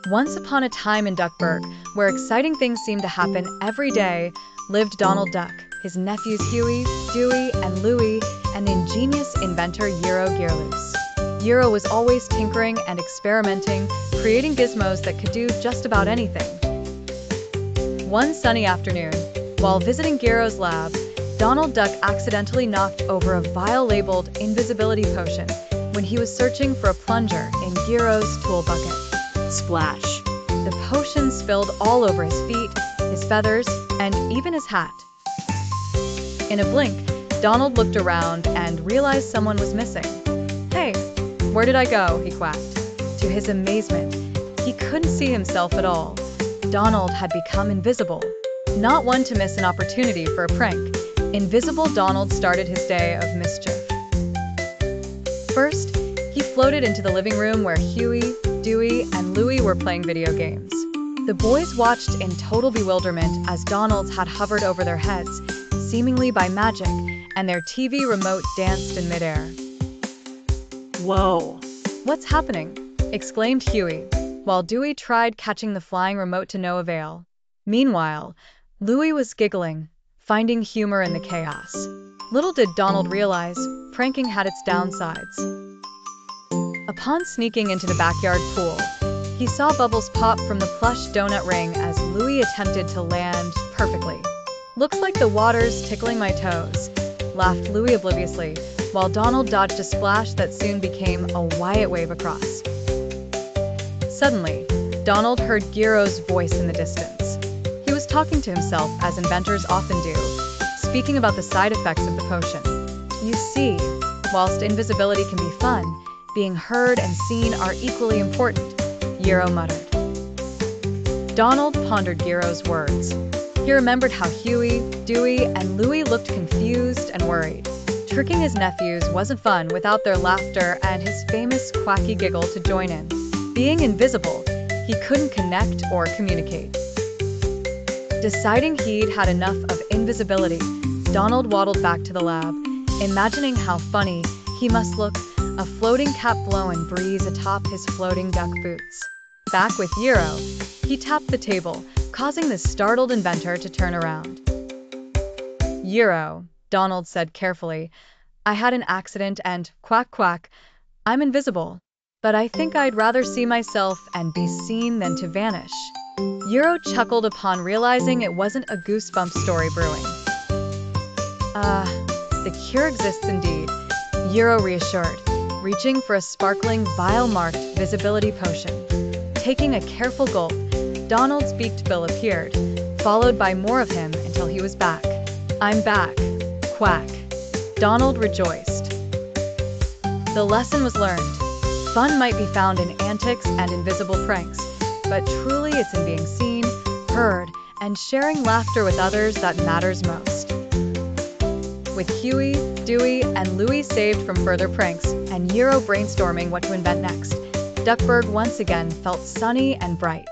Once upon a time in Duckburg, where exciting things seemed to happen every day, lived Donald Duck, his nephews Huey, Dewey, and Louie, and the ingenious inventor Gyro Gearloose. Gyro was always tinkering and experimenting, creating gizmos that could do just about anything. One sunny afternoon, while visiting Gyro's lab, Donald Duck accidentally knocked over a vial labeled Invisibility potion when he was searching for a plunger in Gyro's tool bucket. Splash. The potion spilled all over his feet, his feathers, and even his hat. In a blink, Donald looked around and realized someone was missing. "Hey, where did I go?" he quacked. To his amazement, he couldn't see himself at all. Donald had become invisible. Not one to miss an opportunity for a prank, Invisible Donald started his day of mischief. First, he floated into the living room where Huey, Dewey, and Louie were playing video games. The boys watched in total bewilderment as Donald's had hovered over their heads, seemingly by magic, and their TV remote danced in midair. Whoa. "What's happening?" exclaimed Huey, while Dewey tried catching the flying remote to no avail. Meanwhile, Louie was giggling, finding humor in the chaos. Little did Donald realize, pranking had its downsides. Upon sneaking into the backyard pool, he saw bubbles pop from the plush donut ring as Louie attempted to land perfectly. "Looks like the water's tickling my toes," laughed Louie obliviously, while Donald dodged a splash that soon became a Wyatt wave across. Suddenly, Donald heard Gyro's voice in the distance. He was talking to himself, as inventors often do, speaking about the side effects of the potion. "You see, whilst invisibility can be fun, being heard and seen are equally important," Gyro muttered. Donald pondered Gyro's words. He remembered how Huey, Dewey, and Louie looked confused and worried. Tricking his nephews wasn't fun without their laughter and his famous quacky giggle to join in. Being invisible, he couldn't connect or communicate. Deciding he'd had enough of invisibility, Donald waddled back to the lab, imagining how funny he must look, a floating cap blowin' breeze atop his floating duck boots. Back with Gyro, he tapped the table, causing the startled inventor to turn around. "Gyro," Donald said carefully, "I had an accident and, quack quack, I'm invisible. But I think I'd rather see myself and be seen than to vanish." Gyro chuckled upon realizing it wasn't a goosebump story brewing. The cure exists indeed," Gyro reassured, reaching for a sparkling, vial-marked visibility potion. Taking a careful gulp, Donald's beaked bill appeared, followed by more of him until he was back. "I'm back, quack." Donald rejoiced. The lesson was learned. Fun might be found in antics and invisible pranks, but truly it's in being seen, heard, and sharing laughter with others that matters most. With Huey, Dewey, and Louie saved from further pranks, and Gyro brainstorming what to invent next, Duckburg once again felt sunny and bright.